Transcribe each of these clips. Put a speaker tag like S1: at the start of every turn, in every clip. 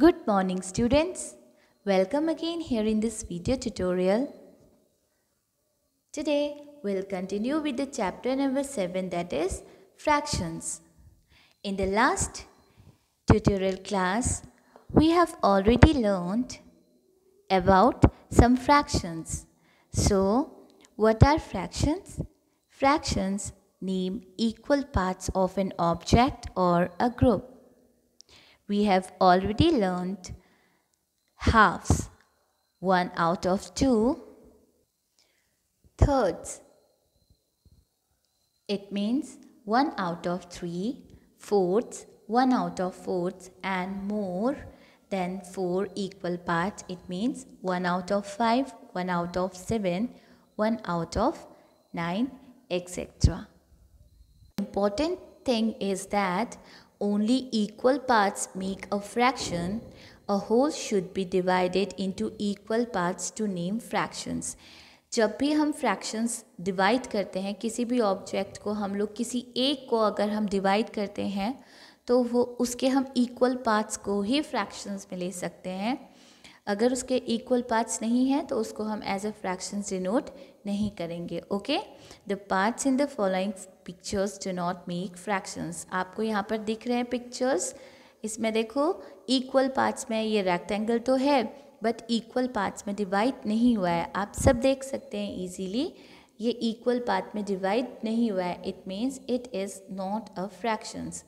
S1: Good morning students. Welcome again here in this video tutorial. Today we'll continue with the chapter number 7, that is fractions. In the last tutorial class we have already learned about some fractions. So what are fractions? Fractions name equal parts of an object or a group. We have already learned halves, 1 out of 2, thirds, it means 1 out of 3, fourths, 1 out of fourths, and more than 4 equal parts, it means 1 out of 5, 1 out of 7, 1 out of 9, etc. Important thing is that only equal parts make a fraction. A whole should be divided into equal parts to name fractions. जब भी हम fractions divide करते हैं, किसी भी object को हम लोग किसी एक को अगर हम डिवाइड करते हैं तो वो उसके हम इक्वल पार्ट्स को ही फ्रैक्शंस में ले सकते हैं. अगर उसके इक्वल पार्ट्स नहीं हैं तो उसको हम एज अ फ्रैक्शंस डिनोट नहीं करेंगे. Okay, the parts in the following pictures do not make fractions. आपको यहाँ पर दिख रहे हैं पिक्चर्स. इसमें देखो इक्वल पार्ट्स में ये रेक्टेंगल तो है बट इक्वल पार्ट्स में डिवाइड नहीं हुआ है. आप सब देख सकते हैं इजीली ये इक्वल पार्ट में डिवाइड नहीं हुआ है. It means it is not a fractions.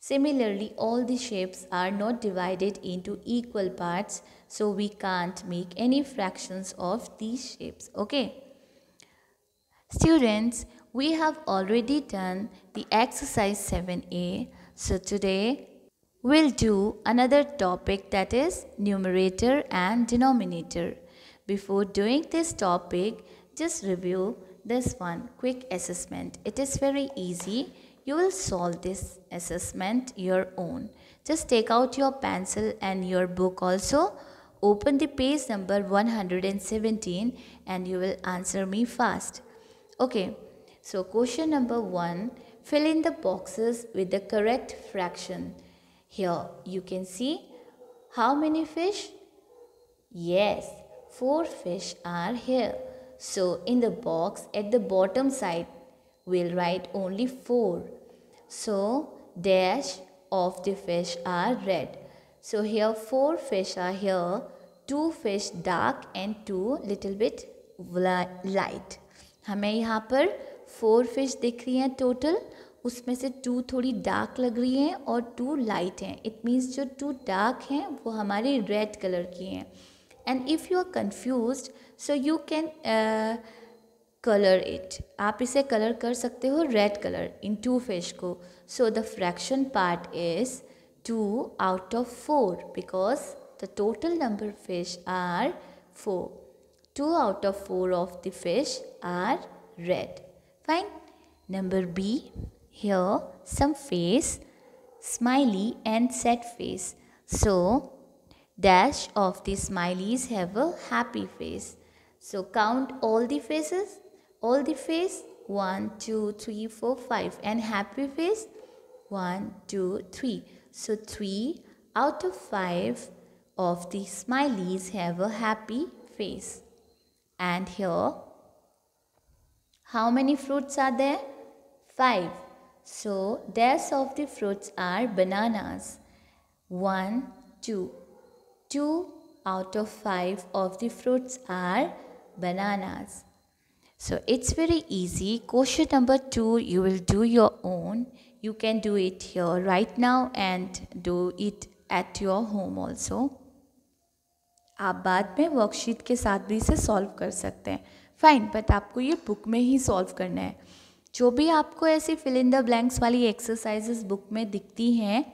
S1: Similarly, all the shapes are not divided into equal parts, so we can't make any fractions of these shapes. Okay. Students, we have already done the exercise 7a. So today, we'll do another topic, that is numerator and denominator. Before doing this topic, just review this one quick assessment. It is very easy. You will solve this assessment your own. Just take out your pencil and your book also. Open the page number 117 and you will answer me fast. Okay, so question number 1. Fill in the boxes with the correct fraction. Here you can see how many fish? Yes, 4 fish are here. So in the box at the bottom side, we'll write only 4. So dash of the fish are red. So here 4 fish are here, 2 fish dark and 2 little bit light. हमें यहाँ पर 4 fish दिख रही हैं total, उसमें से 2 थोड़ी dark लग रही हैं और 2 लाइट हैं. इट मीन्स जो 2 डार्क हैं वो हमारी रेड कलर की हैं. And if you are confused so you can colour it. आप इसे कलर कर सकते हो रेड कलर इन 2 फिश को. So the fraction part is 2 out of 4 because the total number fish are 4. 2 out of 4 of the fish are red. Fine. Number B. Here some face, smiley and sad face. So dash of the smileys have a happy face. So count all the faces. All the face 1, 2, 3, 4, 5 and happy face 1, 2, 3. So 3 out of 5 of the smileys have a happy face. And here how many fruits are there? 5. So dash of the fruits are bananas 1, 2. 2 out of 5 of the fruits are bananas. So it's very easy. Question number 2 you will do your own. You can do it here right now and do it at your home also. आप बाद में worksheet के साथ भी इसे solve कर सकते हैं. फाइन, बट आपको ये बुक में ही सॉल्व करना है. जो भी आपको ऐसी फिल इन द ब्लैंक्स वाली एक्सरसाइजेस बुक में दिखती हैं,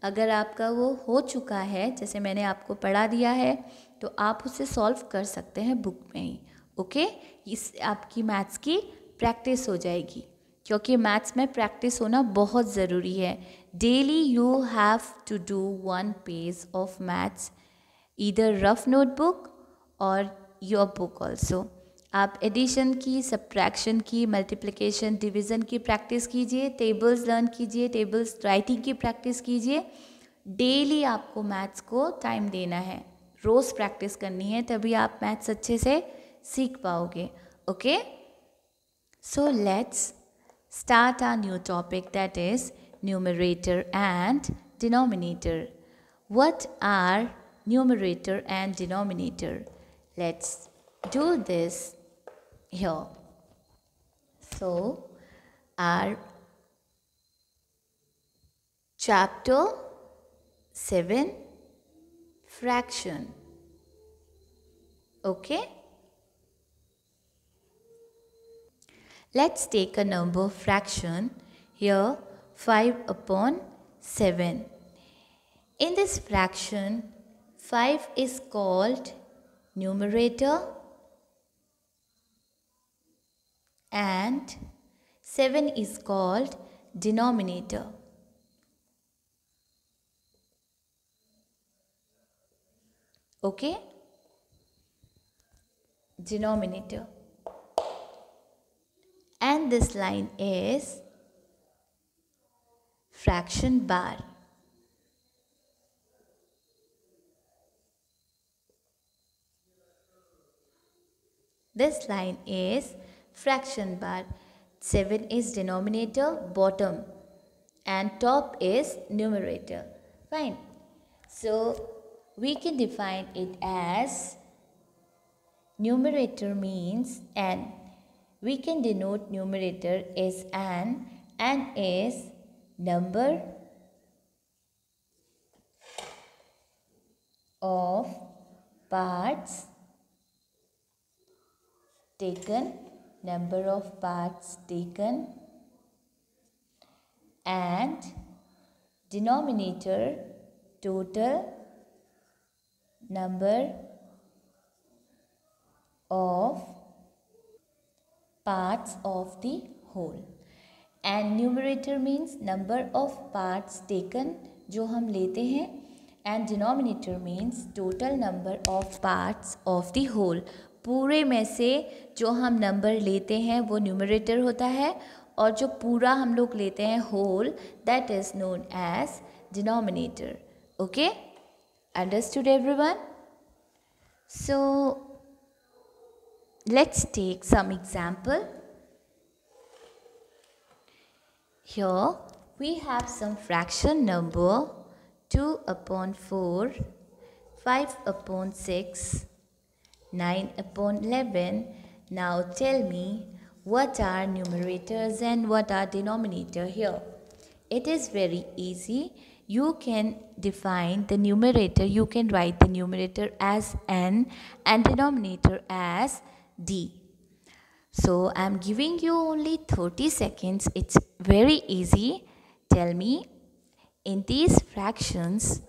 S1: अगर आपका वो हो चुका है जैसे मैंने आपको पढ़ा दिया है तो आप उसे सॉल्व कर सकते हैं बुक में ही. ओके, इस आपकी मैथ्स की प्रैक्टिस हो जाएगी क्योंकि मैथ्स में प्रैक्टिस होना बहुत ज़रूरी है. Daily you have to do 1 page of maths, either rough notebook और योर बुक ऑल्सो. आप एडिशन की, सब्ट्रैक्शन की, मल्टीप्लिकेशन, डिवीज़न की प्रैक्टिस कीजिए, टेबल्स लर्न कीजिए, टेबल्स राइटिंग की प्रैक्टिस कीजिए. डेली आपको मैथ्स को टाइम देना है, रोज़ प्रैक्टिस करनी है, तभी आप मैथ्स अच्छे से सीख पाओगे. Okay, so let's start our new topic, that is numerator and denominator. What are numerator and denominator? Let's do this here. So our chapter 7, fraction. Okay, let's take a number fraction here, 5 upon 7. In this fraction, 5 is called numerator and 7 is called denominator. Okay, denominator. And this line is fraction bar. This line is fraction bar. 7 is denominator, bottom, and top is numerator. Fine. So we can define it as numerator means n. We can denote numerator as n. N is number of parts taken, number of parts taken, and denominator total number of parts of the whole. And numerator means number of parts taken, जो हम लेते हैं, and denominator means total number of parts of the whole. पूरे में से जो हम number लेते हैं वो न्यूमरेटर होता है, और जो पूरा हम लोग लेते हैं whole, that is known as denominator. Okay, understood everyone? So let's take some example. Here we have some fraction number 2 upon 4, 5 upon 6, 9 upon 11. Now tell me what are numerators and what are denominator here. It is very easy. You can define the numerator. You can write the numerator as n and denominator as d. So I am giving you only 30 seconds. It's very easy. Tell me in these fractions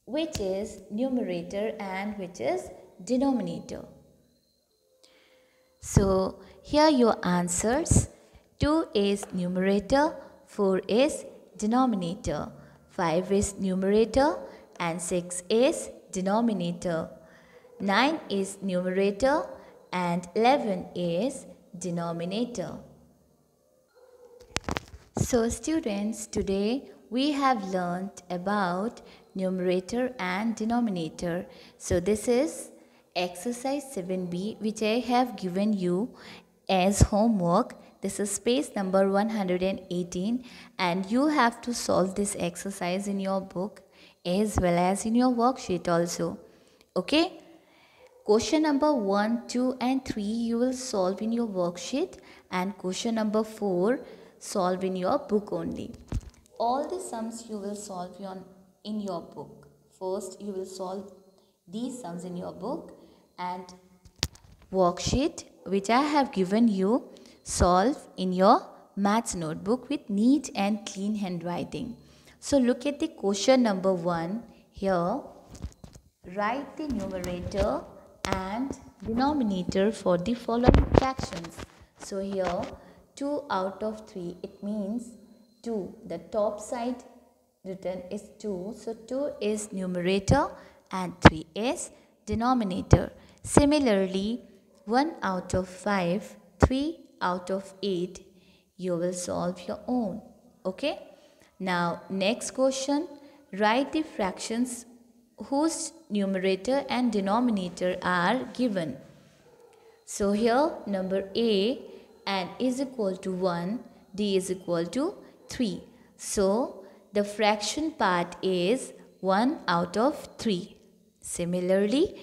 S1: which is numerator and which is denominator. So here your answers. 2 is numerator, 4 is denominator, 5 is numerator and 6 is denominator, 9 is numerator and 11 is denominator. So students, today we have learnt about numerator and denominator. So this is exercise 7b which I have given you as homework. This is page number 118 and you have to solve this exercise in your book as well as in your worksheet also. Okay? Question number 1, 2 and 3 you will solve in your worksheet, and question number 4 solve in your book only. All the sums you will solve in your book. First you will solve these sums in your book, and worksheet which I have given you solve in your maths notebook with neat and clean handwriting. So look at the question number 1 here. Write the numerator and denominator for the following fractions. So here 2 out of 3, it means 2. The top side written is 2. So 2 is numerator and 3 is denominator. Similarly, 1 out of 5, 3 out of 8, you will solve your own. Okay. Now next question, write the fractions whose numerator and denominator are given. So here number A, n is equal to 1, d is equal to 3. So the fraction part is 1 out of 3. Similarly,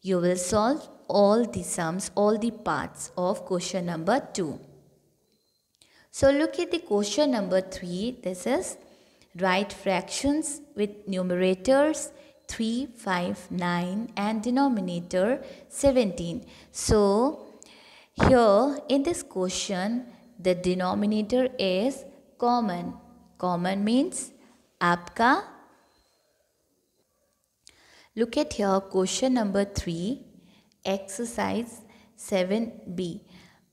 S1: you will solve all the sums, all the parts of question number 2. So look at the question number 3. This is write fractions with numerators 3, 5, 9 and denominator 17. So here in this question the denominator is common. Common means आपका. Look at here question number 3, exercise 7b.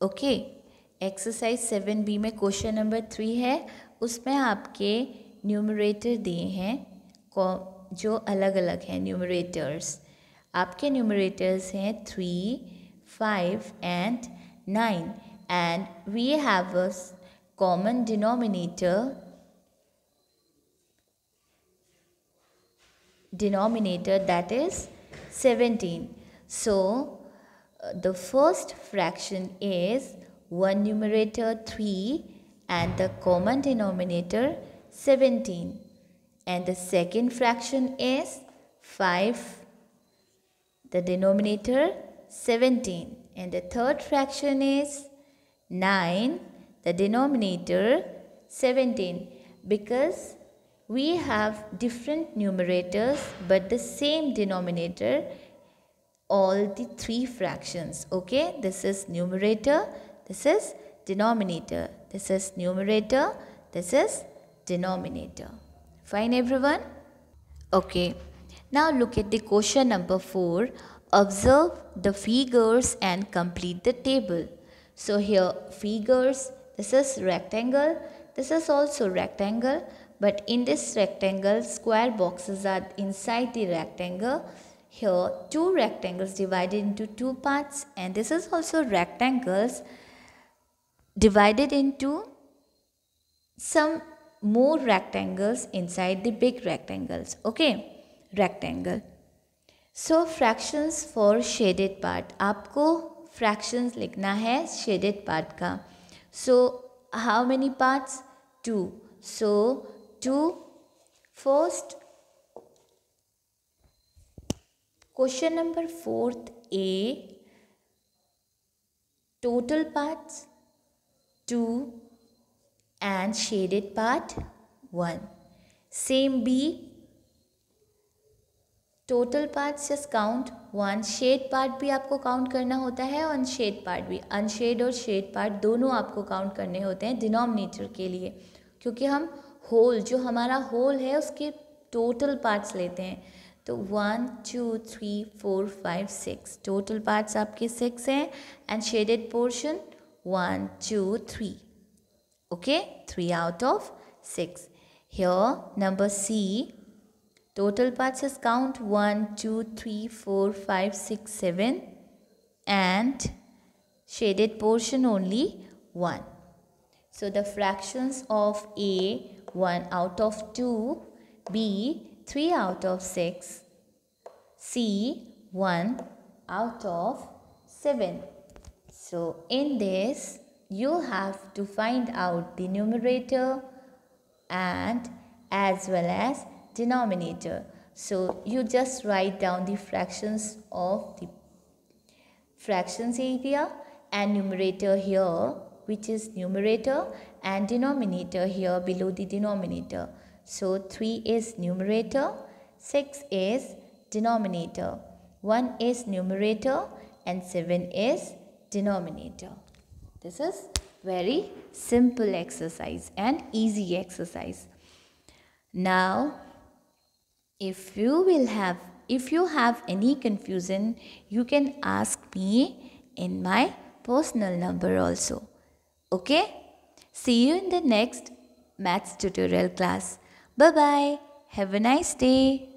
S1: Okay, exercise 7b में question number 3 है. उसमें आपके numerator दिए हैं जो अलग अलग हैं. न्यूमरेटर्स आपके न्यूमरेटर्स हैं 3, 5 and 9 and we have a common denominator that is 17. So the first fraction is one numerator 3 and the common denominator 17, and the second fraction is 5, the denominator 17, and the third fraction is 9, the denominator 17. Because we have different numerators but the same denominator, all the three fractions. Okay, this is numerator, this is denominator, this is numerator, this is denominator. Fine everyone? Okay, now look at the question number 4. Observe the figures and complete the table. So here figures, this is rectangle, this is also rectangle, but in this rectangle square boxes are inside the rectangle. Here two rectangles divided into two parts, and this is also rectangles divided into some more rectangles inside the big rectangles. Okay, rectangle. So fractions for shaded part. आपको fractions लिखना है shaded part का. So how many parts? 2. So 2. First question number 4th A, total parts 2 and shaded part 1. Same B, total parts just count 1, shade part भी आपको count करना होता है और unshade part भी. unshade और shade part दोनों आपको count करने होते हैं denominator के लिए, क्योंकि हम whole जो हमारा whole है उसके total parts लेते हैं. तो 1, 2, 3, 4, 5, 6 total parts आपके 6 हैं and shaded portion 1, 2, 3. Okay, 3 out of 6. Here number C, total parts is count 1, 2, 3, 4, 5, 6, 7 and shaded portion only 1. So the fractions of A, 1 out of 2, B, 3 out of 6, C, 1 out of 7. So in this you have to find out the numerator and as well as denominator. So you just write down the fractions of the fractions area and numerator here, which is numerator, and denominator here below the denominator. So 3 is numerator, 6 is denominator, 1 is numerator and 7 is denominator. This is very simple exercise and easy exercise. Now if you have any confusion, you can ask me in my personal number also. Okay? See you in the next maths tutorial class. Bye bye. Have a nice day.